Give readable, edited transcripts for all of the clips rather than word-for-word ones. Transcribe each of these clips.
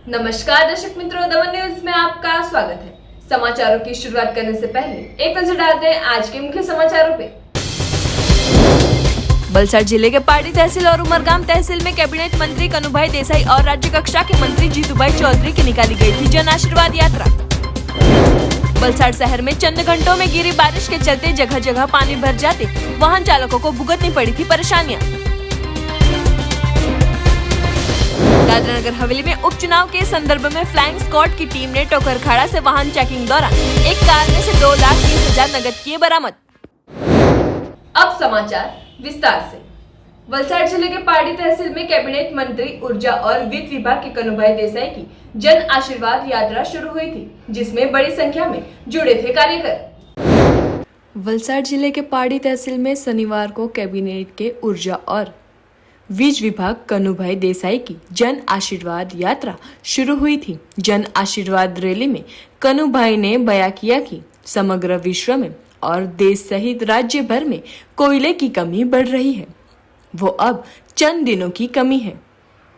नमस्कार दर्शक मित्रों, दमन न्यूज में आपका स्वागत है। समाचारों की शुरुआत करने से पहले एक नजर डालते हैं आज के मुख्य समाचारों पे। वलसाड जिले के पार्टी तहसील और उमरगाम तहसील में कैबिनेट मंत्री कनुभाई देसाई और राज्य कक्षा के मंत्री जीतूभाई चौधरी की निकाली गई थी जन आशीर्वाद यात्रा। वलसाड शहर में चंद घंटों में गिरी बारिश के चलते जगह जगह पानी भर जाते वाहन चालकों को भुगतनी पड़ी थी परेशानियां। दादरा नगर हवेली में उपचुनाव के संदर्भ में फ्लाइंग स्क्वाड की टीम ने टोकरखाड़ा से वाहन चेकिंग दौरान एक कार में से 2,30,000 नगद किए बरामद। अब समाचार विस्तार से। वलसाड जिले के पार्टी तहसील में कैबिनेट मंत्री ऊर्जा और वित्त विभाग के कनुभाई देसाई की जन आशीर्वाद यात्रा शुरू हुई थी, जिसमें बड़ी संख्या में जुड़े थे कार्यकर। वलसाड जिले के पार्टी तहसील में शनिवार को कैबिनेट के ऊर्जा और वित्त विभाग कनुभाई देसाई की जन आशीर्वाद यात्रा शुरू हुई थी। जन आशीर्वाद रैली में कनुभाई ने बयां किया कि समग्र विश्व में और देश सहित राज्य भर में कोयले की कमी बढ़ रही है। वो अब चंद दिनों की कमी है,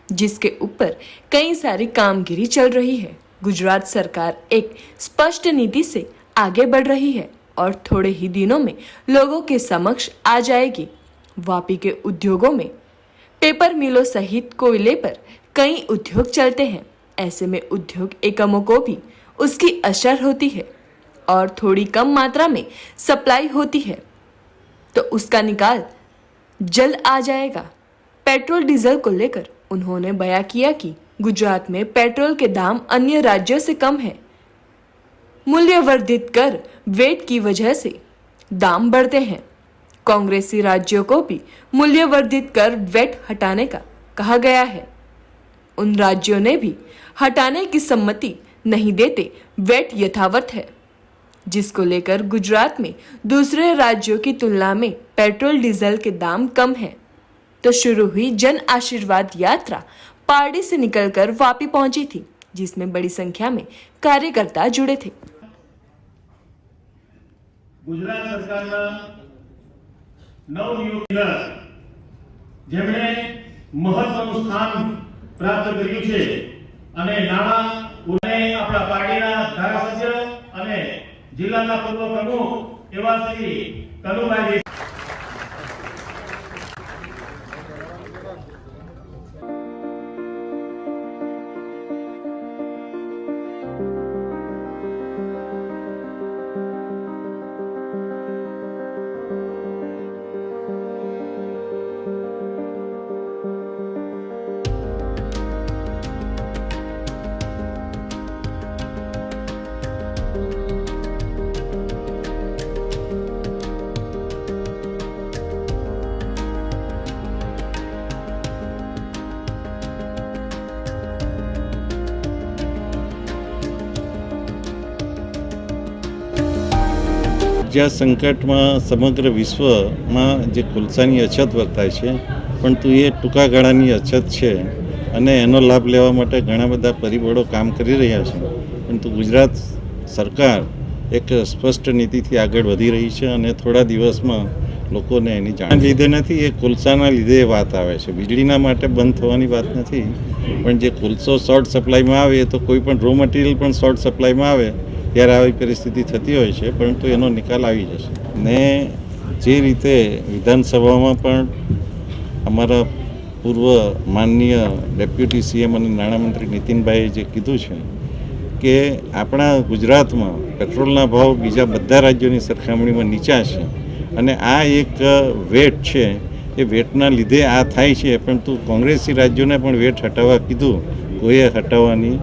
जिसके ऊपर कई सारी कामगिरी चल रही है। गुजरात सरकार एक स्पष्ट नीति से आगे बढ़ रही है और थोड़े ही दिनों में लोगों के समक्ष आ जाएगी। वापी के उद्योगों में पेपर मिलों सहित कोयले पर कई उद्योग चलते हैं। ऐसे में उद्योग एकमों को भी उसकी असर होती है और थोड़ी कम मात्रा में सप्लाई होती है तो उसका निकाल जल्द आ जाएगा। पेट्रोल डीजल को लेकर उन्होंने बयां किया कि गुजरात में पेट्रोल के दाम अन्य राज्यों से कम है। मूल्य वर्धित कर वेट की वजह से दाम बढ़ते हैं। कांग्रेसी राज्यों को भी मूल्य वर्धित कर वेट हटाने का कहा गया है। उन राज्यों ने भी हटाने की सम्मति नहीं देते वेट यथावत है, जिसको लेकर गुजरात में दूसरे राज्यों की तुलना में पेट्रोल डीजल के दाम कम हैं। तो शुरू हुई जन आशीर्वाद यात्रा पार्टी से निकलकर वापी पहुंची थी, जिसमें बड़ी संख्या में कार्यकर्ता जुड़े थे। गुजरात सरकार नवनियुक्त જેમણે મહત્વનું સ્થાન પ્રાપ્ત કર્યું છે અને નાણાં ઉને આપણા પાર્ટીના ધારાસભ્ય અને જિલ્લાના પૂર્વ પ્રમુખ એવા શ્રી કનુભાઈ જ્યાં સંકટમાં સમગ્ર વિશ્વમાં જે કોલસાની અછત વર્તાય છે, પરંતુ એ ટૂંકા ગાળાની અછત છે અને એનો લાભ લેવા માટે ઘણા બધા પરિબળો કામ કરી રહ્યા છે, પરંતુ ગુજરાત સરકાર એક સ્પષ્ટ નીતિથી આગળ વધી રહી છે અને થોડા દિવસમાં લોકોને એની જાણ લીધે નથી, એ કોલસાના લીધે વાત આવે છે। વીજળીના માટે બંધ થવાની વાત નથી, પણ જે કોલસો શોર્ટ સપ્લાયમાં આવે તો કોઈ પણ રો મટીરિયલ પણ શોર્ટ સપ્લાયમાં આવે ત્યારે આવી પરિસ્થિતિ થતી હોય છે, પરંતુ એનો નિકાલ આવી જશે। ને જે રીતે વિધાનસભામાં પણ અમારા પૂર્વ માનનીય ડેપ્યુટી સીએમ અને નાણામંત્રી નીતિનભાઈએ જે કીધું છે કે આપણા ગુજરાતમાં પેટ્રોલના ભાવ બીજા બધા રાજ્યોની સરખામણીમાં નીચા છે અને આ એક વેટ છે, એ વેટના લીધે આ થાય છે, પરંતુ કોંગ્રેસી રાજ્યોને પણ વેટ હટાવવા કીધું, કોઈએ હટાવવાની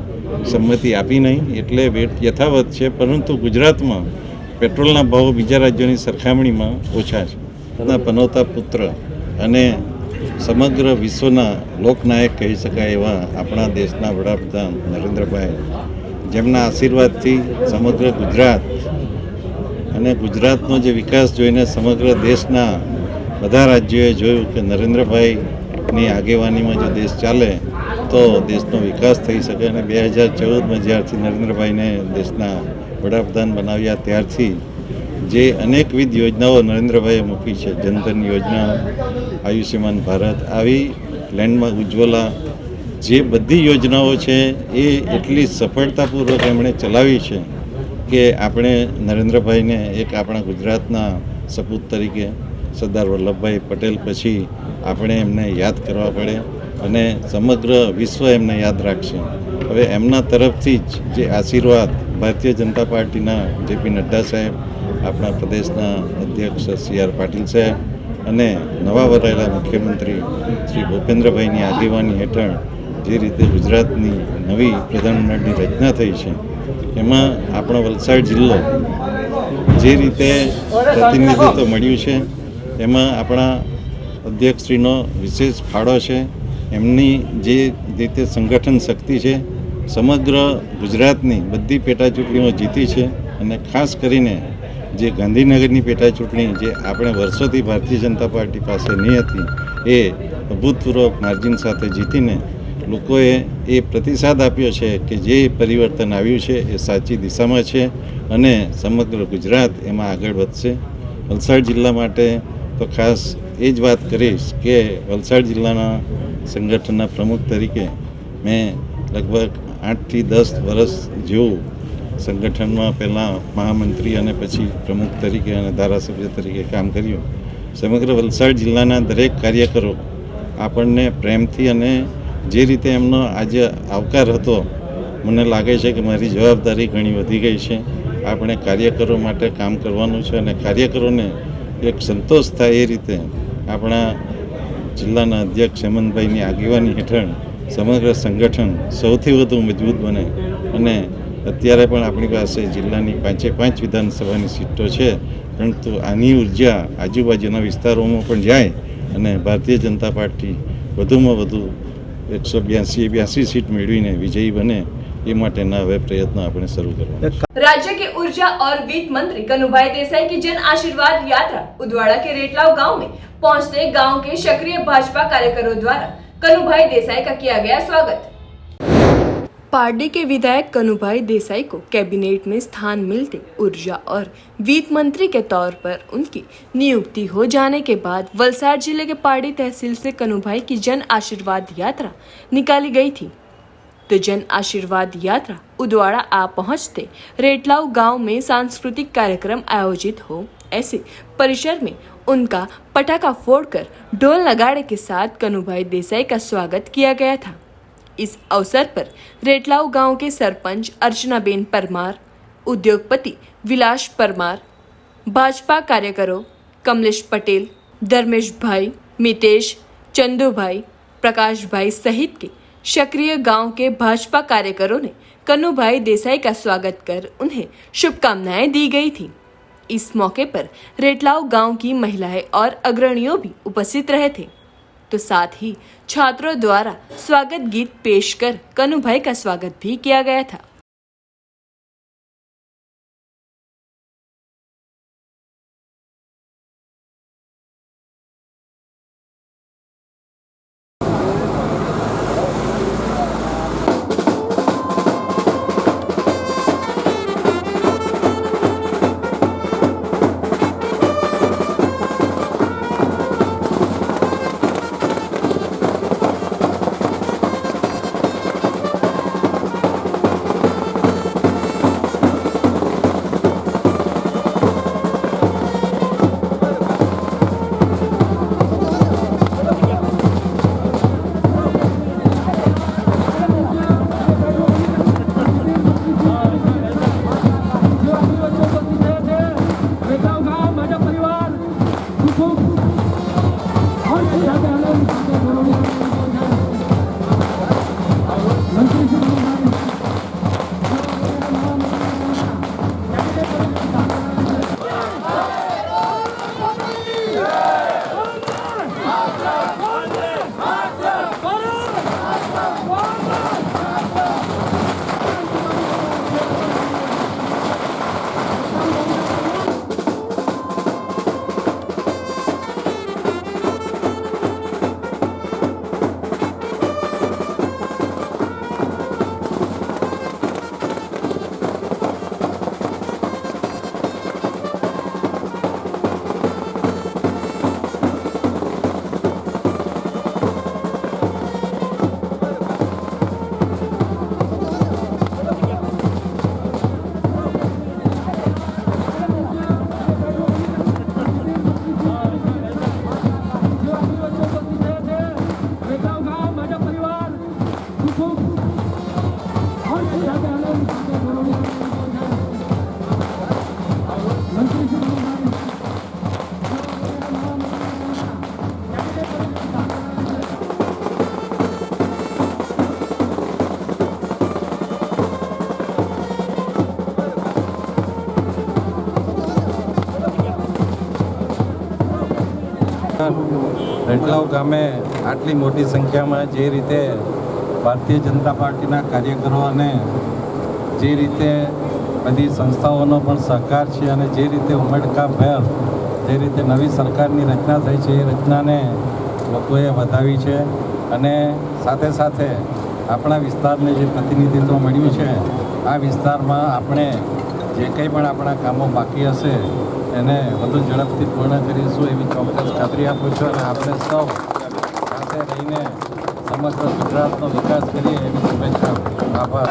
સંમતિ આપી નહીં, એટલે વેટ યથાવત છે, પરંતુ ગુજરાતમાં પેટ્રોલના ભાવ બીજા રાજ્યોની સરખામણીમાં ઓછા છે। પનોતા પુત્ર અને સમગ્ર વિશ્વના લોકનાયક કહી શકાય એવા આપણા દેશના વડાપ્રધાન નરેન્દ્રભાઈ, જેમના આશીર્વાદથી સમગ્ર ગુજરાત અને ગુજરાતનો જે વિકાસ જોઈને સમગ્ર દેશના બધા રાજ્યોએ જોયું કે નરેન્દ્રભાઈની આગેવાનીમાં જો દેશ ચાલે તો દેશનો વિકાસ થઈ શકે। અને 2014માં જ્યારથી નરેન્દ્રભાઈને દેશના વડાપ્રધાન બનાવ્યા ત્યારથી જે અનેકવિધ યોજનાઓ નરેન્દ્રભાઈએ મૂકી છે, જનધન યોજના, આયુષ્યમાન ભારત, આવી લેન્ડમાર્ક ઉજ્જવલા જે બધી યોજનાઓ છે એ એટલી સફળતાપૂર્વક એમણે ચલાવી છે કે આપણે નરેન્દ્રભાઈને એક આપણા ગુજરાતના સપૂત તરીકે સરદાર વલ્લભભાઈ પટેલ પછી આપણે એમને યાદ કરવા પડે અને સમગ્ર વિશ્વ એમને યાદ રાખશે. હવે એમના તરફથી જ જે આશીર્વાદ ભારતીય જનતા પાર્ટીના જેપી નડ્ડા સાહેબ, આપણા પ્રદેશના અધ્યક્ષ CR પાટીલ સાહેબ અને નવા વરાયેલા મુખ્યમંત્રી શ્રી ભૂપેન્દ્રભાઈની આગેવાની હેઠળ જે રીતે ગુજરાતની નવી પ્રધાનમંડળની રચના થઈ છે એમાં આપણો વલસાડ જિલ્લો જે રીતે પ્રતિનિધિત્વ મળ્યું છે એમાં આપણા અધ્યક્ષશ્રીનો વિશેષ ફાળો છે. એમની જે રીતે સંગઠન શક્તિ છે સમગ્ર ગુજરાતની બધી પેટા ચૂંટણીઓ જીતી છે અને ખાસ કરીને જે ગાંધીનગરની પેટા ચૂંટણી જે આપણે વર્ષોથી ભારતીય જનતા પાર્ટી પાસે નહીં હતી એ અભૂતપૂર્વ માર્જિન સાથે જીતીને લોકોએ એ પ્રતિસાદ આપ્યો છે કે જે પરિવર્તન આવ્યું છે એ સાચી દિશામાં છે અને સમગ્ર ગુજરાત એમાં આગળ વધશે. વલસાડ જિલ્લા માટે તો ખાસ એ જ વાત કરીશ કે વલસાડ જિલ્લાના સંગઠનના પ્રમુખ તરીકે મેં લગભગ 8 થી 10 વર્ષ જેવું સંગઠનમાં પહેલાં મહામંત્રી અને પછી પ્રમુખ તરીકે અને ધારાસભ્ય તરીકે કામ કર્યું. સમગ્ર વલસાડ જિલ્લાના દરેક કાર્યકરો આપણને પ્રેમથી અને જે રીતે એમનો આજે આવકાર હતો, મને લાગે છે કે મારી જવાબદારી ઘણી વધી ગઈ છે. આપણે કાર્યકરો માટે કામ કરવાનું છે અને કાર્યકરોને એક સંતોષ થાય એ રીતે આપણા જિલ્લાના અધ્યક્ષ હેમંતભાઈની આગેવાની હેઠળ સમગ્ર સંગઠન સૌથી વધુ મજબૂત બને અને અત્યારે પણ આપણી પાસે જિલ્લાની 5 વિધાનસભાની સીટો છે, પરંતુ આની ઉર્જા આજુબાજુના વિસ્તારોમાં પણ જાય અને ભારતીય જનતા પાર્ટી વધુમાં વધુ 182 સીટ મેળવીને વિજયી બને ये माटेना હવે પ્રયત્નો આપણે શરૂ કરવા. राज्य के ऊर्जा और वित्त मंत्री कन्हूभाई देसाई की जन आशीर्वाद यात्रा उदवाड़ा के रेटलाव गांव में पहुंचते गांव के सक्रिय भाजपा कार्यकरों द्वारा कन्हूभाई देसाई का किया गया स्वागत. पार्टी के विधायक कन्हूभाई देसाई को कैबिनेट में स्थान मिलते ऊर्जा और वित्त मंत्री के तौर पर उनकी नियुक्ति हो जाने के बाद वलसाड जिले के पार्टी तहसील से कन्हूभाई की जन आशीर्वाद यात्रा निकाली गई थी. तो जन आशीर्वाद यात्रा उदवाड़ा आ पहुंचते रेटलाव गांव में सांस्कृतिक कार्यक्रम आयोजित हो ऐसे परिसर में उनका पटाखा फोड़कर ढोल नगाड़े के साथ कन्हूभाई देसाई का स्वागत किया गया था. इस अवसर पर रेटलाव गांव के सरपंच अर्चनाबेन परमार, उद्योगपति विलास परमार, भाजपा कार्यकरों कमलेश पटेल, धर्मेश भाई, मितेश, चंदू भाई, प्रकाश भाई सहित के सक्रिय गांव के भाजपा कार्यकरों ने कन्हूभाई देसाई का स्वागत कर उन्हें शुभकामनाएं दी गई थी. इस मौके पर रेटलाव गांव की महिलाएं और अग्रणियों भी उपस्थित रहे थे. तो साथ ही छात्रों द्वारा स्वागत गीत पेश कर कन्हूभाई का स्वागत भी किया गया था. વખત રેટલાવ ગામે આટલી મોટી સંખ્યામાં જે રીતે ભારતીય જનતા પાર્ટીના કાર્યકરો અને જે રીતે બધી સંસ્થાઓનો પણ સહકાર છે અને જે રીતે ઉમળકાભેર જે રીતે નવી સરકારની રચના થઈ છે એ રચનાને લોકોએ વધાવી છે અને સાથે સાથે આપણા વિસ્તારને જે પ્રતિનિધિત્વ મળ્યું છે આ વિસ્તારમાં આપણે જે કંઈ પણ આપણા કામો બાકી હશે એને વધુ ઝડપથી પૂર્ણ કરીશું એવી ચોક્કસ ખાતરી આપું છું અને આપણે સૌ સાથે રહીને સમગ્ર ગુજરાતનો વિકાસ કરીએ એવી શુભેચ્છા આપું છું. આભાર.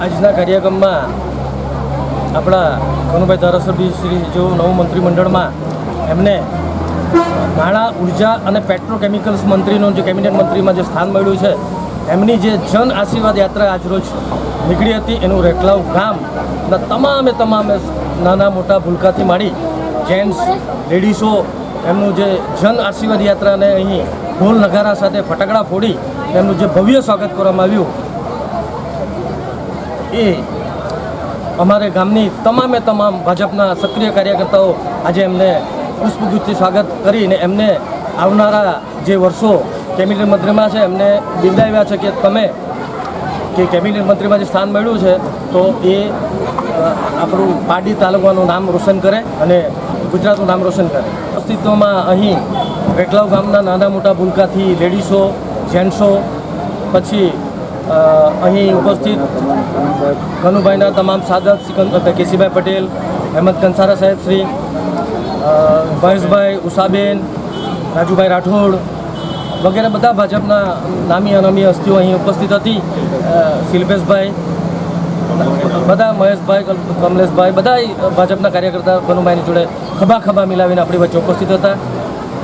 આજના કાર્યક્રમમાં આપણા કનુભાઈ ધારાસભ્ય શ્રી જો નવું મંત્રીમંડળમાં એમને નાણાં ઉર્જા અને પેટ્રોકેમિકલ્સ મંત્રીનું જે કેબિનેટ મંત્રીમાં જે સ્થાન મળ્યું છે એમની જે જન આશીર્વાદ યાત્રા આજરોજ નીકળી હતી એનું રેટલાવ ગામના તમામે નાના મોટા ભૂલકાથી માંડી જેન્ટ્સ લેડીઝો એમનું જે જન આશીર્વાદ યાત્રાને અહીં ઢોલ નગારા સાથે ફટાકડા ફોડી એમનું જે ભવ્ય સ્વાગત કરવામાં આવ્યું એ અમારે ગામની તમામ ભાજપના સક્રિય કાર્યકર્તાઓ આજે એમને પુષ્પગુચ્છથી સ્વાગત કરીને એમને આવનારા જે વર્ષો કેબિનેટ મંત્રીમાં છે એમને બિરદાવ્યા છે કે તમે કે કેબિનેટ મંત્રીમાં જે સ્થાન મળ્યું છે તો એ આપણું પારડી તાલુકાનું નામ રોશન કરે અને ગુજરાતનું નામ રોશન કરે. અસ્તિત્વમાં અહીં રેટલાવ ગામના નાના મોટા ભૂલકાથી લેડીઝો જેન્ટ્સો પછી અહીં ઉપસ્થિત કનુભાઈના તમામ સાદત કેસીભાઈ પટેલ હેમંત કંસારા સાહેબ શ્રી મહેશભાઈ ઉષાબેન રાજુભાઈ રાઠોડ વગેરે બધા ભાજપના નામી અનામી હસ્તીઓ અહીં ઉપસ્થિત હતી. શિલ્પેશભાઈ બધા મહેશભાઈ કમલેશભાઈ બધા ભાજપના કાર્યકર્તા કનુભાઈની જોડે ખભા મિલાવીને આપણી વચ્ચે ઉપસ્થિત હતા.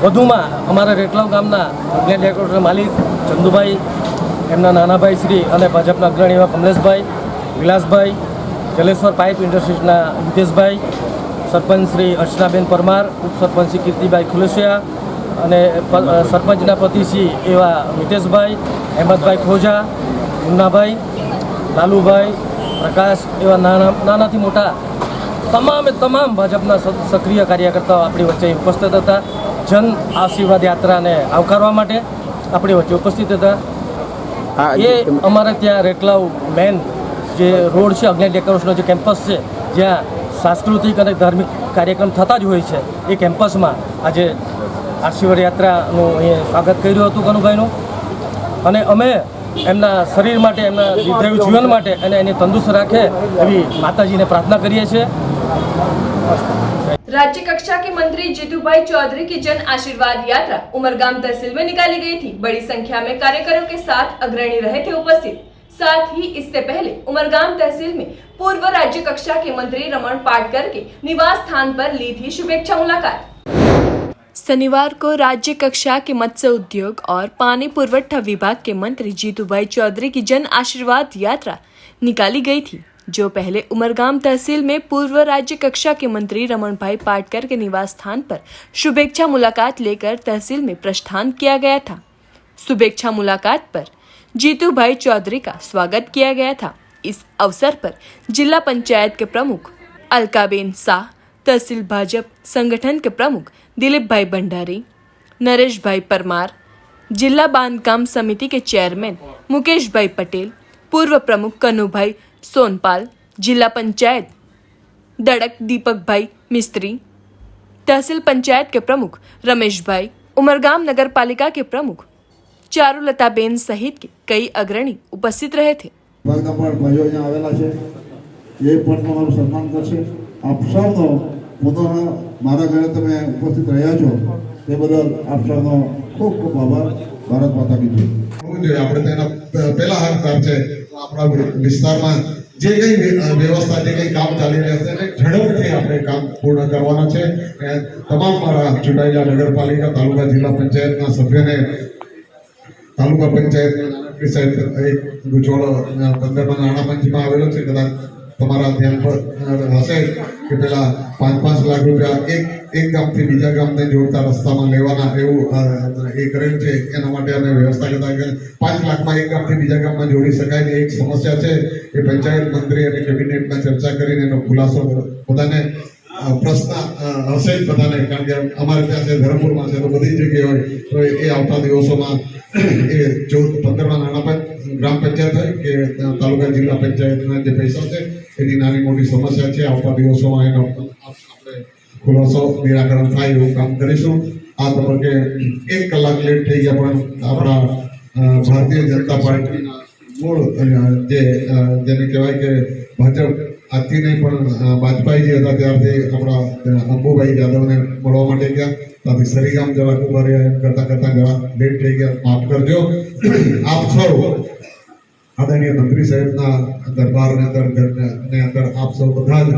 વધુમાં અમારા રેટલાવ ગામના ગ્લેન્ડ ડેકોરેટર માલિક ચંદુભાઈ એમના નાનાભાઈ શ્રી અને ભાજપના અગ્રણી એવા કમલેશભાઈ વિલાસભાઈ જલેશ્વર પાઇપ ઇન્ડસ્ટ્રીઝના હિતેશભાઈ સરપંચ શ્રી અર્ચનાબેન પરમાર ઉપસરપંચ શ્રી કીર્તિભાઈ ખુલેશિયા અને સરપંચના પતિશ્રી એવા મિતેશભાઈ હેમંતભાઈ ખોજા મુન્નાભાઈ લાલુભાઈ પ્રકાશ એવા નાનાથી મોટા તમામ ભાજપના સક્રિય કાર્યકર્તાઓ આપણી વચ્ચે ઉપસ્થિત હતા. જન આશીર્વાદ યાત્રાને આવકારવા માટે આપણી વચ્ચે ઉપસ્થિત હતા. એ અમારે ત્યાં રેટલાવ મેન જે રોડ છે અગ્નિ ડેકોરેશનનો જે કેમ્પસ છે જ્યાં સાંસ્કૃતિક અને ધાર્મિક કાર્યક્રમ થતા જ હોય છે એ કેમ્પસમાં આજે આશીર્વાદ યાત્રાનું અહીંયા સ્વાગત કર્યું હતું કનુભાઈનું અને અમે એમના શરીર માટે એમના દીર્ઘાયુ જીવન માટે અને એને તંદુરસ્ત રાખે એવી માતાજીને પ્રાર્થના કરીએ છીએ. राज्य कक्षा के मंत्री जीतूभाई चौधरी की जन आशीर्वाद यात्रा उमरगाम तहसील में निकाली गई थी. बड़ी संख्या में कार्यकरों के साथ अग्रणी रहे थे उपस्थित. साथ ही इससे पहले उमरगाम तहसील में पूर्व राज्य कक्षा के मंत्री रमण पाटकर के निवास स्थान पर ली थी शुभेच्छा मुलाकात. शनिवार को राज्य कक्षा के मत्स्य उद्योग और पानी पुरवठा विभाग के मंत्री जीतूभाई चौधरी की जन आशीर्वाद यात्रा निकाली गई थी, जो पहले उमरगाम तहसील में पूर्व राज्य कक्षा के मंत्री रमण भाई पाटकर के निवास स्थान पर शुभेच्छा मुलाकात लेकर तहसील में प्रस्थान किया गया था. शुभेच्छा मुलाकात पर जीतूभाई चौधरी का स्वागत किया गया था. इस अवसर पर जिला पंचायत के प्रमुख अलकाबेन शाह, तहसील भाजपा संगठन के प्रमुख दिलीप भाई भंडारी, नरेश भाई परमार, जिला बांधकाम समिति के चेयरमैन मुकेश भाई पटेल, पूर्व प्रमुख कनुभाई सोनपाल, जिला पंचायत दड़क दीपक भाई मिस्त्री, तहसील पंचायत के प्रमुख रमेश भाई, उमरगाम नगर पालिका के प्रमुख चारुलताबेन सहित के कई अग्रणी उपस्थित रहे थे. ભાઈઓ અહીંયા આવેલા છે એ પણ તમારું સન્માન કરશે આપ સૌનો પોતાના મારા ઘરે તમે ઉપસ્થિત રહ્યા છો તે બદલ આપ સૌનો ખૂબ ખૂબ આભાર. ભારત માતા કી જય. જોઈએ આપણે તેના પહેલા હકદાર છે આપણા વિસ્તારમાં જે કઈ વ્યવસ્થા જે કઈ કામ ચાલી રહ્યા છે એને ઝડપથી આપણે કામ પૂર્ણ કરવાના છે. તમામ મારા ચૂંટાયેલા નગરપાલિકા તાલુકા જિલ્લા પંચાયતના સભ્યોને તાલુકા પંચાયત સાહેબ એક ગુજોળ બંદરમાં નાણાં પંચમાં આવેલો છે. કદાચ તમારા ધ્યાન પર હશે કે પેલા 5-5 લાખ રૂપિયા એક ગામથી બીજા ગામને જોડતા રસ્તામાં લેવાના એવું એ કરેલ છે. એના માટે અમે વ્યવસ્થા કરતા 5 લાખમાં એક ગામથી બીજા ગામમાં જોડી શકાય ને એક સમસ્યા છે એ પંચાયત મંત્રી અને કેબિનેટમાં ચર્ચા કરીને એનો ખુલાસો બધાને પ્રશ્ન હશે જ બધાને, કારણ કે અમારે ત્યાં છે ધરમપુરમાં છે તો બધી જગ્યાએ હોય તો એ આવતા દિવસોમાં એ 14-15માં નાણાં ગ્રામ પંચાયત હોય કે તાલુકા જિલ્લા પંચાયતના જે પૈસા છે એની નાની મોટી સમસ્યા છે. આવતા દિવસોમાં એનો આપણે ખુલાસો નિરાકરણ થાય એવું કામ કરીશું. આ તબક્કે 1 કલાક લેટ થઈ ગયા પણ આપણા ભારતીય જનતા પાર્ટીના મૂળ જેને કહેવાય કે ભાજપ આથી નહીં પણ વાજપેયીજી હતા ત્યારથી આપણા અંબુભાઈ યાદવને મળવા માટે ગયા. ત્યાંથી સરીગામ જરા ઉભા રહ્યા કરતા જરા લેટ થઈ ગયા, માફ કરજો. આપ સૌ આદરણીય મંત્રી સાહેબના દરબારની અંદર આપ સૌ બધા જ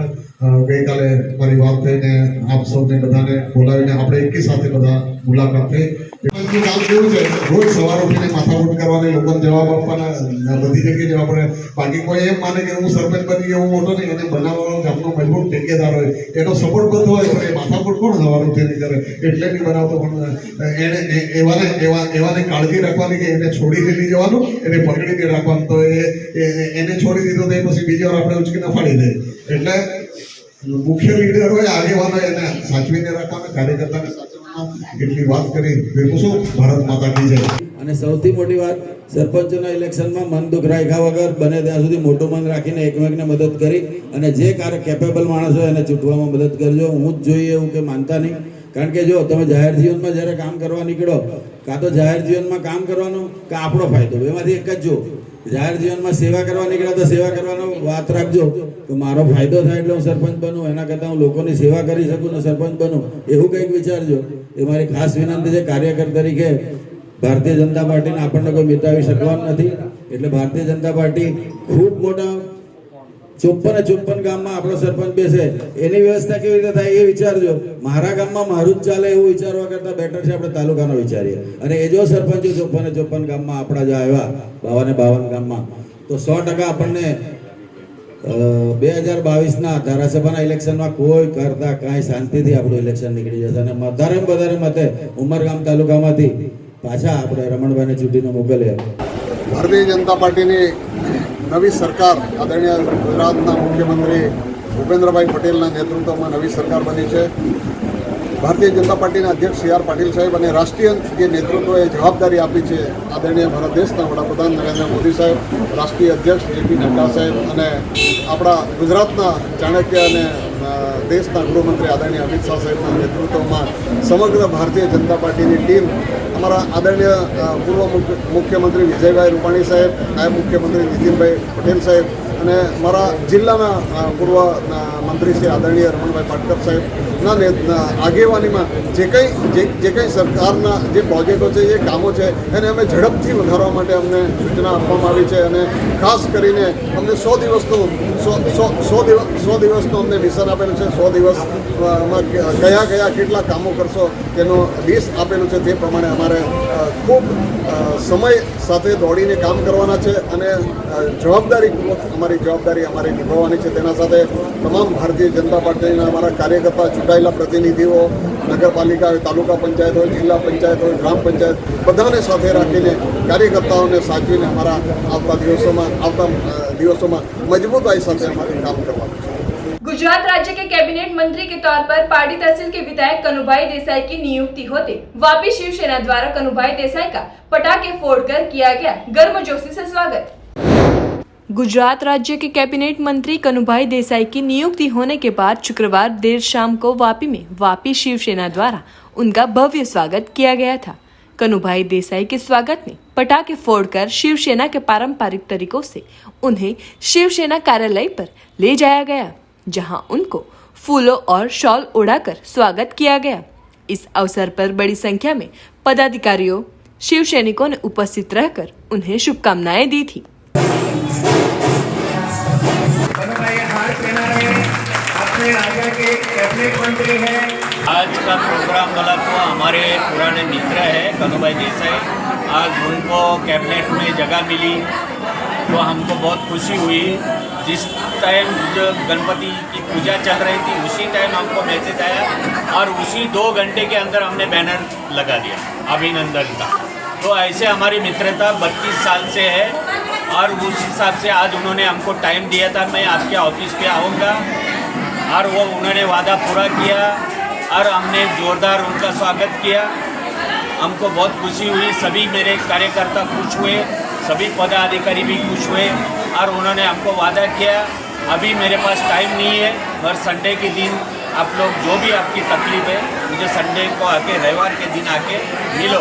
ગઈકાલે મારી વાત થઈને આપ સૌને બધાને બોલાવીને આપણે એકી સાથે બધા મુલાકાત થઈ. કામ કેવું છે, રોજ સવાર ઉઠીને માથાકૂટ કરવાની, લોકોને જવાબ આપવાના, બધી જગ્યાએ જવા પડે. બાકી કોઈ એમ માને કે હું સરપંચ બની ગયો, હું મોટો નહીં, એને બનાવવાનો ગામનો મજબૂત ઠેકેદાર હોય, એનો સપોર્ટ બધો હોય, પણ એ માથાકૂટ કોણ સવાર ઉઠીને કરે એટલે નહીં બનાવતો. પણ એને એવાને કાળજી રાખવાની કે એને છોડીને નહીં જવાનું, એને પકડીને રાખવાનું. તો એને છોડી દીધો તો એ પછી બીજી વાર આપણે ઉચકીને ફાડી દે. એટલે મુખ્ય લીડર હોય, આગેવાનો એને સાચવીને રાખવાના, કાર્યકર્તાને સાચવવાના. એટલી વાત કરી બેસું. ભારત માતા કી જય. અને સૌથી મોટી વાત, સરપંચોના ઇલેક્શનમાં મન દુઃખ રાખ્યા વગર બને ત્યાં સુધી મોટું મન રાખીને એકમેકને મદદ કરી અને જે કેપેબલ માણસ હોય એને ચૂંટવામાં મદદ કરજો. હું જ જોઈએ એવું કે માનતા નહીં. કારણ કે જો તમે જાહેર જીવનમાં જ્યારે કામ કરવા નીકળો, કાં તો જાહેર જીવનમાં કામ કરવાનું કે આપણો ફાયદો, એમાંથી એક જ જો. જાહેર જીવનમાં સેવા કરવા નીકળ્યા તો સેવા કરવાનો વાત રાખજો કે મારો ફાયદો થાય એટલે હું સરપંચ બનું, એના કરતાં હું લોકોની સેવા કરી શકું ને સરપંચ બનું, એવું કંઈક વિચારજો. એ મારી ખાસ વિનંતી છે. કાર્યકર તરીકે ભારતીય જનતા પાર્ટીને આપણને કોઈ મિટાવી શકવાનું નથી. એટલે ભારતીય જનતા પાર્ટી ખૂબ મોટા 54 ગામમાં આપણો સરપંચ બેસે, એની વ્યવસ્થા કેવી રીતે થાય એ વિચારજો. મારા ગામમાં મારું જ ચાલે એવું વિચારવા કરતાં બેટર છે આપણે તાલુકાનો વિચારીએ. અને એ જો સરપંચો 54 ગામમાં આપણા જો આવ્યા 52 ગામમાં, તો 100% આપણને 2022ના ધારાસભાના ઇલેક્શનમાં કોઈ કરતા કાંઈ શાંતિથી આપણું ઇલેક્શન નીકળી જશે. અને વધારે મતે ઉમરગામ તાલુકામાંથી પાછા આપણે રમણભાઈને ચૂંટીને મોકલ્યા. ભારતીય જનતા પાર્ટીની નવી સરકાર આદરણીય ગુજરાતના મુખ્યમંત્રી ભૂપેન્દ્રભાઈ પટેલના નેતૃત્વમાં નવી સરકાર બની છે. ભારતીય જનતા પાર્ટીના અધ્યક્ષ સી આર પાટીલ સાહેબ અને રાષ્ટ્રીય જે નેતૃત્વએ જવાબદારી આપી છે આદરણીય ભારત દેશના વડાપ્રધાન નરેન્દ્ર મોદી સાહેબ, રાષ્ટ્રીય અધ્યક્ષ જેપી નડ્ડા સાહેબ અને આપણા ગુજરાતના ચાણક્ય અને દેશના ગૃહમંત્રી આદરણીય અમિત શાહ સાહેબના નેતૃત્વમાં સમગ્ર ભારતીય જનતા પાર્ટીની ટીમ, અમારા આદરણીય પૂર્વ મુખ્યમંત્રી વિજયભાઈ રૂપાણી સાહેબ, નાયબ મુખ્યમંત્રી નીતિનભાઈ પટેલ સાહેબ અને મારા જિલ્લાના પૂર્વ મંત્રી શ્રી આદરણીય રમણભાઈ પાટકર સાહેબના આગેવાનીમાં જે કંઈ સરકારના જે પ્રોજેક્ટો છે, જે કામો છે એને અમે ઝડપથી વધારવા માટે અમને સૂચના આપવામાં આવી છે. અને ખાસ કરીને અમને 100 દિવસનું અમને મિશન આપેલું છે. 100 દિવસમાં કયા કેટલા કામો કરશો તેનો લિસ્ટ આપેલું છે. તે પ્રમાણે અમારે ખૂબ સમય સાથે દોડીને કામ કરવાના છે અને જવાબદારીપૂર્વક અમારી જવાબદારી નિભાવવાની છે. તેના સાથે તમામ ભારતીય જનતા પાર્ટીના અમારા કાર્યકર્તા, ચૂંટાયેલા પ્રતિનિધિઓ, નગરપાલિકા હોય, તાલુકા પંચાયત હોય, જિલ્લા પંચાયત હોય, ગ્રામ પંચાયત, બધાને સાથે રાખીને કાર્યકર્તાઓને સાચવીને અમારા આવતા દિવસોમાં મજબૂતાઈ સાથે અમારે કામ કરવાનું છે. गुजरात राज्य के कैबिनेट मंत्री के तौर पर पार्टी तहसील के विधायक कनुभाई देसाई की नियुक्ति होते वापी शिवसेना द्वारा कनुभाई देसाई का पटाखे फोड़कर किया गया गर्मजोशी से स्वागत। गुजरात राज्य के कैबिनेट मंत्री कनुभाई देसाई की नियुक्ति होने के बाद शुक्रवार देर शाम को वापी में वापी शिवसेना द्वारा उनका भव्य स्वागत किया गया था। कनुभाई देसाई के स्वागत में पटाखे फोड़कर शिवसेना के पारंपरिक तरीकों से उन्हें शिवसेना कार्यालय पर ले जाया गया, जहां उनको फूलों और शॉल उड़ाकर स्वागत किया गया। इस अवसर पर बड़ी संख्या में पदाधिकारियों, शिव सैनिकों ने उपस्थित रहकर उन्हें शुभकामनाएं दी थी। आज का प्रोग्राम वाला तो हमारे पुराने मित्र है कनुभाई देसाई, आज उनको कैबिनेट में जगह मिली तो हमको बहुत खुशी हुई। जिस टाइम जो गणपति की पूजा चल रही थी उसी टाइम हमको मैसेज आया और उसी 2 घंटे के अंदर हमने बैनर लगा दिया अभिनंदन का। तो ऐसे हमारी मित्रता 32 साल से है और उस हिसाब से आज उन्होंने हमको टाइम दिया था, मैं आपके ऑफिस पे आऊँगा, और वो उन्होंने वादा पूरा किया और हमने जोरदार उनका स्वागत किया। हमको बहुत खुशी हुई, सभी मेरे कार्यकर्ता खुश हुए, सभी पदाधिकारी भी खुश हुए और उन्होंने हमको वादा किया। अभी मेरे पास टाइम नहीं है, हर संडे के दिन आप लोग जो भी आपकी तकलीफ है मुझे संडे को आके, रविवार के दिन आके मिलो,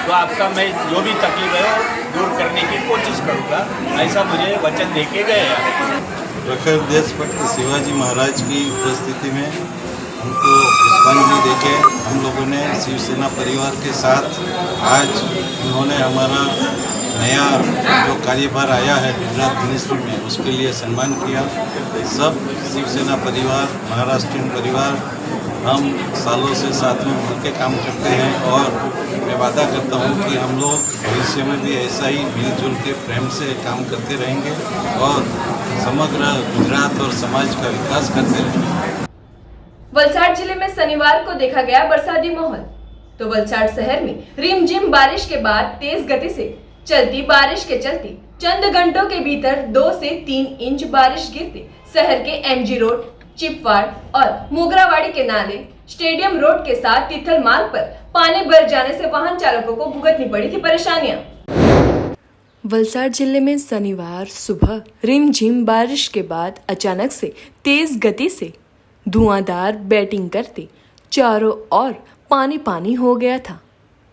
तो आपका मैं जो भी तकलीफ है वो दूर करने की कोशिश करूँगा, ऐसा मुझे वचन दे के गए हैं। प्रखर देशभक्त शिवाजी महाराज की उपस्थिति में हमको पुष्पांजलि देके हम लोगों ने शिवसेना परिवार के साथ आज उन्होंने हमारा नया जो कार्यभार आया है गुजरात मिनिस्ट्री में उसके लिए सम्मान किया। सब शिवसेना परिवार, महाराष्ट्रीयन परिवार हम सालों से साथ में मिलकर काम करते हैं और मैं वादा करता हूँ कि हम लोग भविष्य में भी ऐसा ही मिलजुल के प्रेम से काम करते रहेंगे और समग्र गुजरात और समाज का विकास करते रहेंगे। वलसाड जिले में शनिवार को देखा गया बरसाती माहौल। तो वलसाड शहर में रिमझिम बारिश के बाद तेज गति से चलती बारिश के चलते चंद घंटों के भीतर 2 से 3 इंच बारिश गिरते शहर के एमजी रोड, चिपवाड़ और मोगरावाड़ी के नाले, स्टेडियम रोड के साथ तिथल मार्ग पर पानी भर जाने से वाहन चालकों को भुगतनी पड़ी थी परेशानियां। वलसाड जिले में शनिवार सुबह रिमझिम बारिश के बाद अचानक से तेज गति से धुआंधार बैटिंग करते चारों ओर पानी पानी हो गया था।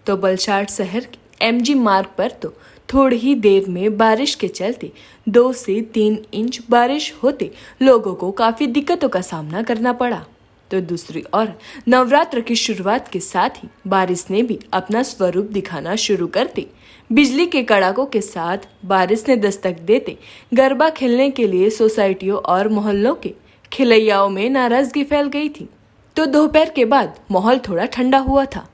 तो वलसाड शहर के एमजी मार्ग पर तो थोड़ी ही देर में बारिश के चलते 2 से 3 इंच बारिश होते लोगों को काफी दिक्कतों का सामना करना पड़ा। तो दूसरी ओर नवरात्र की शुरुआत के साथ ही बारिश ने भी अपना स्वरूप दिखाना शुरू करते बिजली के कड़ाकों के साथ बारिश ने दस्तक देते गरबा खेलने के लिए सोसाइटियों और मोहल्लों के खिलैयाओं में नाराजगी फैल गई थी। तो दोपहर के बाद माहौल थोड़ा ठंडा हुआ था।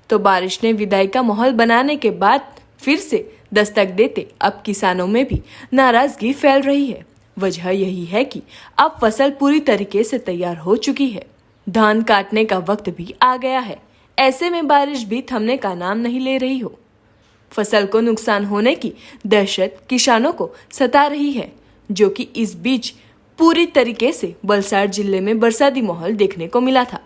तो बारिश ने विदाई का माहौल बनाने के बाद फिर से दस्तक देते अब किसानों में भी नाराजगी फैल रही है। वजह यही है कि अब फसल पूरी तरीके से तैयार हो चुकी है, धान काटने का वक्त भी आ गया है। ऐसे में बारिश भी थमने का नाम नहीं ले रही हो। फसल को नुकसान होने की दहशत किसानों को सता रही है, जो कि इस बीच पूरी तरीके से वलसाड जिले में बरसाती माहौल देखने को मिला था।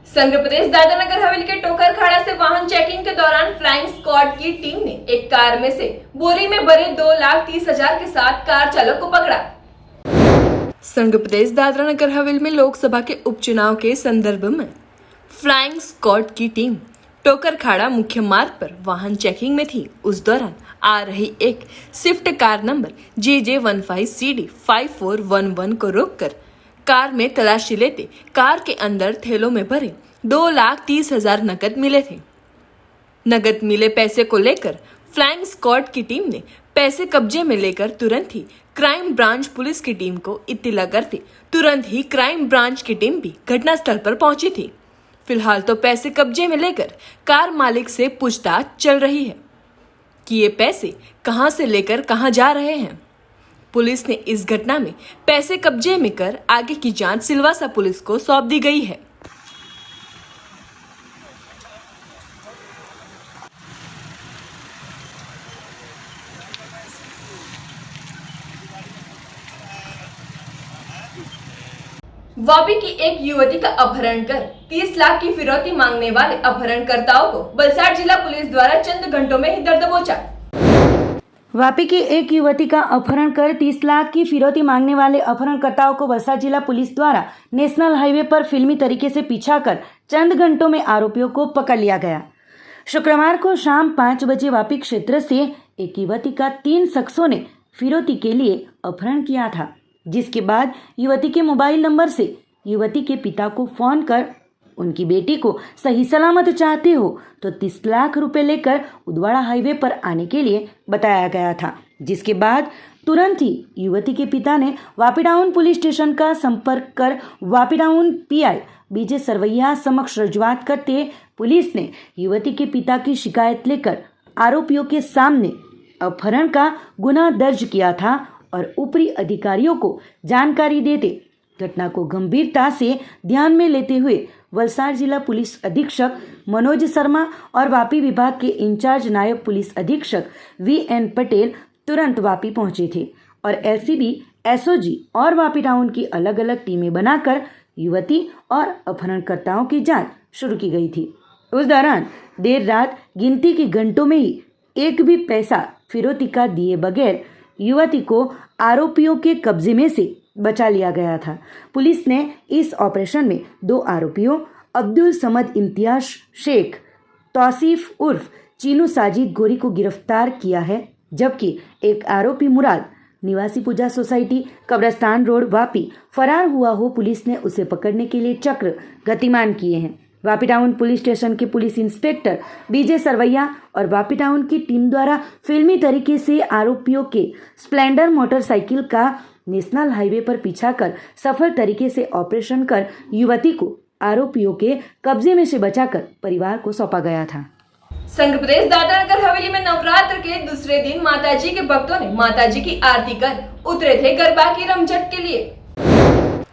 संघ प्रदेश दादरा नगर हवेली के टोकर खाड़ा से वाहन चेकिंग के दौरान फ्लाइंग स्क्वाड की टीम ने एक कार में से बोरी में भरे 2,30,000 के साथ कार चालक को पकड़ा। संघ प्रदेश दादरा नगर हवेली में लोकसभा के उपचुनाव के संदर्भ में फ्लाइंग स्क्वाड की टीम टोकर खाड़ा मुख्य मार्ग पर वाहन चेकिंग में थी। उस दौरान आ रही एक स्विफ्ट कार नंबर JJ15CD 5411 को रोककर कार में तलाशी लेते कार के अंदर थैलों में भरे 2,30,000 नकद मिले थे। नकद मिले पैसे को लेकर फ्लाइंग स्क्वाड की टीम ने पैसे कब्जे में लेकर तुरंत ही क्राइम ब्रांच पुलिस की टीम को इत्तला करते तुरंत ही क्राइम ब्रांच की टीम भी घटनास्थल पर पहुंची थी। फिलहाल तो पैसे कब्जे में लेकर कार मालिक से पूछताछ चल रही है कि ये पैसे कहां से लेकर कहां जा रहे हैं। पुलिस ने इस घटना में पैसे कब्जे में कर आगे की जांच सिलवासा पुलिस को सौंप दी गई है। वापी की एक युवती का अपहरण कर 30 लाख की फिरौती मांगने वाले अपहरणकर्ताओं को वलसाड जिला पुलिस द्वारा चंद घंटों में ही दर दबोचा। वापी की एक युवती का अपहरण कर 30 लाख की फिरौती मांगने वाले अपहरणकर्ताओं को वलसाड जिला पुलिस द्वारा नेशनल हाईवे पर फिल्मी तरीके से पीछा कर चंद घंटों में आरोपियों को पकड़ लिया गया। शुक्रवार को शाम 5 बजे वापी क्षेत्र से एक युवती का 3 शख्सों ने फिरौती के लिए अपहरण किया था, जिसके बाद युवती के मोबाइल नंबर से युवती के पिता को फोन कर उनकी बेटी को सही सलामत चाहते हो तो 30 लाख रुपए लेकर उदवाड़ा हाईवे पर आने के लिए बताया गया था, जिसके बाद तुरंत ही युवती के पिता ने वापी टाउन पुलिस स्टेशन का संपर्क कर वापी टाउन पीआई बीजे सरवैया समक्ष रजुआत करते पुलिस ने युवती के पिता की शिकायत लेकर आरोपियों के सामने अपहरण का गुनाह दर्ज किया था और ऊपरी अधिकारियों को जानकारी देते घटना को गंभीरता से ध्यान में लेते हुए वलसाड जिला पुलिस अधीक्षक मनोज शर्मा और वापी विभाग के इंचार्ज नायब पुलिस अधीक्षक VN पटेल तुरंत वापी पहुंचे थे और LCB, SOG और वापी टाउन की अलग अलग टीमें बनाकर युवती और अपहरणकर्ताओं की जांच शुरू की गई थी। उस दौरान देर रात गिनती के घंटों में ही एक भी पैसा फिरौती का दिए बगैर युवती को आरोपियों के कब्जे में से बचा लिया गया था। पुलिस ने इस ऑपरेशन में 2 आरोपियों अब्दुल समद इम्तियाज शेख तौसीफ उर्फ चीनू साजिद गोरी को गिरफ्तार किया है, जबकि एक आरोपी मुराद निवासी पूजा सोसाइटी कब्रस्तान रोड वापी फरार हुआ हो पुलिस ने उसे पकड़ने के लिए चक्र गतिमान किए हैं। वापी टाउन पुलिस स्टेशन के पुलिस इंस्पेक्टर बीजे सरवैया और वापी टाउन की टीम द्वारा फिल्मी तरीके से आरोपियों के स्प्लेंडर मोटरसाइकिल का नेशनल हाईवे पर पीछा कर सफल तरीके से ऑपरेशन कर युवती को आरोपियों के कब्जे में से बचाकर परिवार को सौंपा गया था। संघ प्रदेश दादरा नगर हवेली में नवरात्र के दूसरे दिन माताजी के भक्तों ने माताजी की आरती कर उतरे थे गरबा की रमझट के लिए।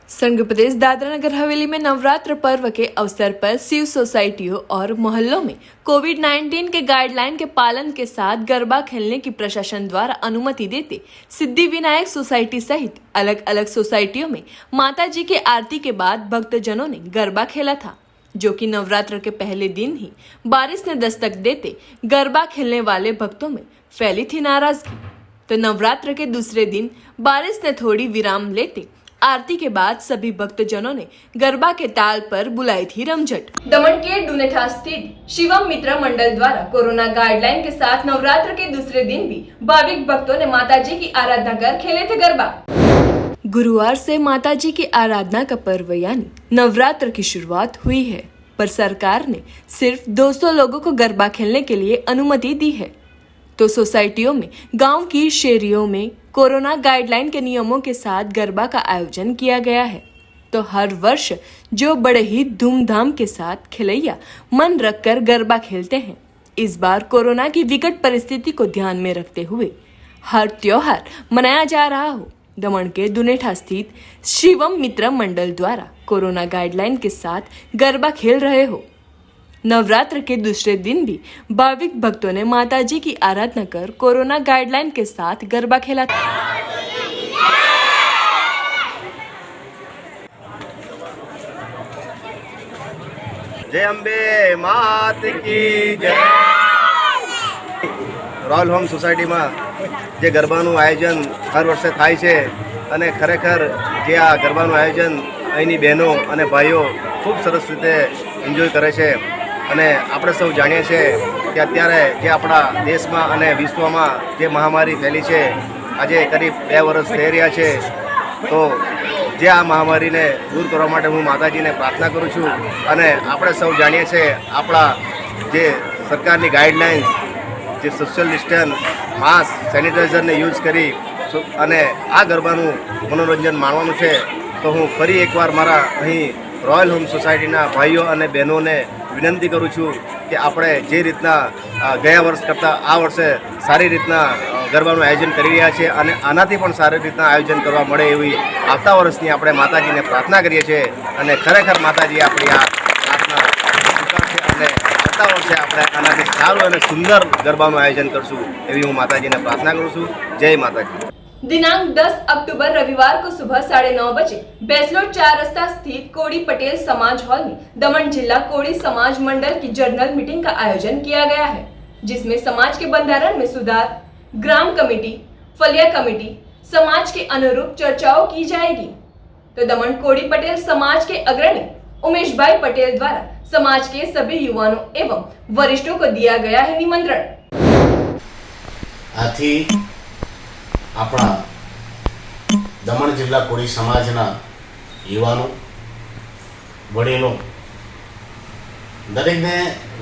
संघ प्रदेश दादरा नगर हवेली में नवरात्र पर्व के अवसर पर शिव सोसाइटियों और मोहल्लों में कोविड-19 के गाइडलाइन के पालन के साथ गरबा खेलने की प्रशासन द्वारा अनुमति देते सिद्धि विनायक सोसाइटी सहित अलग अलग सोसाइटियों में माताजी की आरती के बाद भक्तजनों ने गरबा खेला था, जो कि नवरात्र के पहले दिन ही बारिश ने दस्तक देते गरबा खेलने वाले भक्तों में फैली थी नाराजगी। तो नवरात्र के दूसरे दिन बारिश ने थोड़ी विराम लेते आरती के बाद सभी भक्तजनों ने गरबा के ताल पर बुलाई थी रमझट। दमन के डुनेठा स्थित शिवम मित्र मंडल द्वारा कोरोना गाइडलाइन के साथ नवरात्र के दूसरे दिन भी भाविक भक्तों ने माताजी की आराधना कर खेले थे गरबा। गुरुवार से माताजी की आराधना का पर्व यानी नवरात्र की शुरुआत हुई है, पर सरकार ने सिर्फ 200 लोगों को गरबा खेलने के लिए अनुमति दी है। तो सोसाइटियों में गांव की शेरियों में कोरोना गाइडलाइन के नियमों के साथ गरबा का आयोजन किया गया है। तो हर वर्ष जो बड़े ही धूमधाम के साथ खिलैया मन रखकर गरबा खेलते हैं, इस बार कोरोना की विकट परिस्थिति को ध्यान में रखते हुए हर त्योहार मनाया जा रहा हो। दमन के दुनेठा स्थित शिवम मित्र मंडल द्वारा कोरोना गाइडलाइन के साथ गरबा खेल रहे हो। नवरात्र के दूसरे दिन भी भाविक भक्तों ने माताजी की आराधना कर कोरोना गाइडलाइन के साथ गरबा खेला था। जय अंबे मात की जय। રોયલ હોમ સોસાયટીમાં જે ગરબાનું આયોજન હર વર્ષે થાય છે અને ખરેખર જે આ ગરબાનું આયોજન અહીંની બહેનો અને ભાઈઓ ખૂબ સરસ રીતે એન્જોય કરે છે અને આપણે સૌ જાણીએ છીએ કે અત્યારે જે આપણા દેશમાં અને વિશ્વમાં જે મહામારી ફેલી છે આજે કરીબ 2 વર્ષ થઈ રહ્યા છે, તો જે આ મહામારીને દૂર કરવા માટે હું માતાજીને પ્રાર્થના કરું છું અને આપણે સૌ જાણીએ છીએ આપણા જે સરકારની ગાઈડલાઇન્સ જે સોશિયલ ડિસ્ટન્સ માસ્ક સેનિટાઈઝરને યુઝ કરી અને આ ગરબાનું મનોરંજન માણવાનું છે, તો હું ફરી એકવાર મારા અહીં રોયલ હોમ સોસાયટીના ભાઈઓ અને બહેનોને વિનંતી કરું છું કે આપણે જે રીતના ગયા વર્ષ કરતાં આ વર્ષે સારી રીતના ગરબાનું આયોજન કરી રહ્યા છીએ અને આનાથી પણ સારી રીતના આયોજન કરવા મળે એવી આવતા વર્ષની આપણે માતાજીને પ્રાર્થના કરીએ છીએ અને ખરેખર માતાજી આપણી આ પ્રાર્થના સ્વીકારશે અને આવતા વર્ષે આપણે આનાથી સારું અને સુંદર ગરબાનું આયોજન કરશું એવી હું માતાજીને પ્રાર્થના કરું છું। જય माताजी। दिनांक 10 अक्टूबर रविवार को सुबह 9:30 बजे बेसलोट 4 रास्ता स्थित कोड़ी पटेल समाज हॉल में दमन जिला कोड़ी समाज मंडल की जर्नल मीटिंग का आयोजन किया गया है, जिसमें समाज के बंधारण में सुधार, ग्राम कमेटी, फलिया कमेटी, समाज के अनुरूप चर्चाओं की जाएगी। तो दमन कोड़ी पटेल समाज के अग्रणी उमेश भाई पटेल द्वारा समाज के सभी युवाओं एवं वरिष्ठों को दिया गया है निमंत्रण। आथी આપણા દમણ જિલ્લા કોળી સમાજના યુવાનો વડીલો દરેકને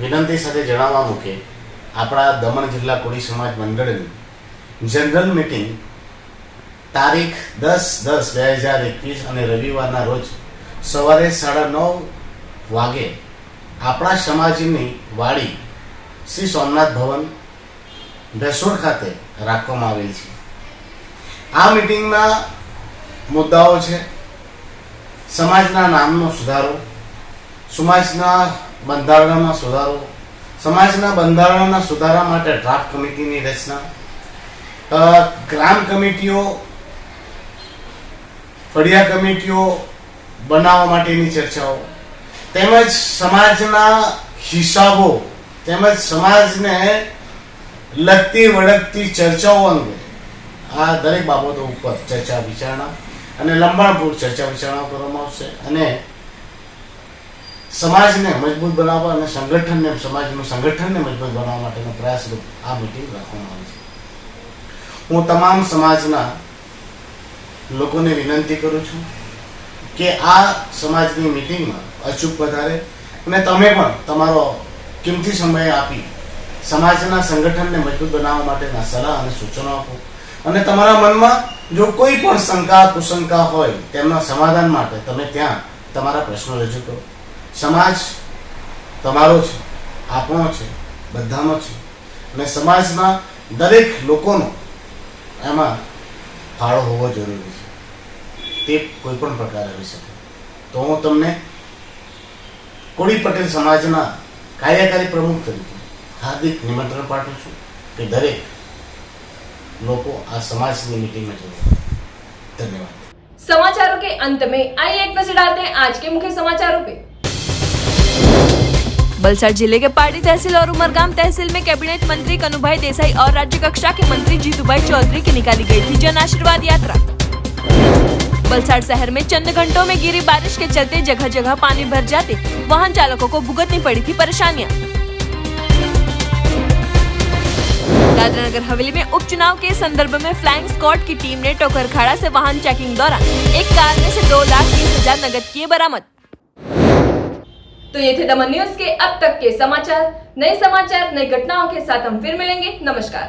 વિનંતી સાથે જણાવવાનું કે આપણા દમણ જિલ્લા કોળી સમાજ મંડળની જનરલ મીટિંગ તારીખ 10/10/2021 અને રવિવારના રોજ સવારે 9:30 વાગે આપણા સમાજની વાડી શ્રી સોમનાથ ભવન બેસોડ ખાતે રાખવામાં આવેલ છે। આ મીટિંગના મુદ્દાઓ છે સમાજના નામનો સુધારો, સમાજના બંધારણમાં સુધારો, સમાજના બંધારણના સુધારા માટે ડ્રાફ્ટ કમિટીની રચના, ગ્રામ કમિટીઓ, ફળિયા કમિટીઓ બનાવવા માટેની ચર્ચાઓ, તેમજ સમાજના હિસાબો તેમજ સમાજને લગતી વળગતી ચર્ચાઓ અંગે આ દરેક બાબતો ઉપર ચર્ચા વિચારણા અને લંબાણપૂર્વક ચર્ચા વિચારણા કરવામાં આવશે અને સમાજને મજબૂત બનાવવા અને સમાજનું સંગઠનને મજબૂત બનાવવા માટેનો પ્રયાસરૂપ આ મીટિંગ રાખવામાં આવી છે। હું તમામ સમાજના લોકોને વિનંતી કરું છું કે આ સમાજની મીટિંગમાં અચૂક પધારે અને તમે પણ તમારો કિંમતી સમય આપી સમાજના સંગઠનને મજબૂત બનાવવા માટેના સલાહ અને સૂચનો આપો અને તમારા મનમાં જો કોઈ પણ શંકા કુશંકા હોય તેમના સમાધાન માટે તમે ત્યાં તમારા પ્રશ્નો રજૂ કરો। સમાજ તમારો છે, આપણો છે, બધાનો છે અને સમાજના દરેક લોકોનો એમાં ફાળો હોવો જરૂરી છે, તે કોઈ પણ પ્રકારે આવી શકે। તો હું તમને કોળી પટેલ સમાજના કાર્યકારી પ્રમુખ તરીકે હાર્દિક નિમંત્રણ પાઠવું છું કે દરેક लोगों आ समाज की मीटिंग में जुड़े। धन्यवाद। समाचारों के अंत में आइए एक नजर डालते हैं आज के मुख्य समाचारों पे। वलसाड जिले के पार्टी तहसील और उमरगाम तहसील में कैबिनेट मंत्री कनुभाई देसाई और राज्य कक्षा के मंत्री जीतूभाई चौधरी की निकाली गई थी जन आशीर्वाद यात्रा। वलसाड शहर में चंद घंटों में गिरी बारिश के चलते जगह जगह पानी भर जाते वाहन चालकों को भुगतनी पड़ी थी परेशानियां। दादरा नगर हवेली में उपचुनाव के संदर्भ में फ्लाइंग स्क्वाड की टीम ने टोकरखाड़ा से वाहन चेकिंग दौरान एक कार में से 2,30,000 नगद किए बरामद। तो ये थे दमन न्यूज के अब तक के समाचार। नए समाचार नई घटनाओं के साथ हम फिर मिलेंगे। नमस्कार।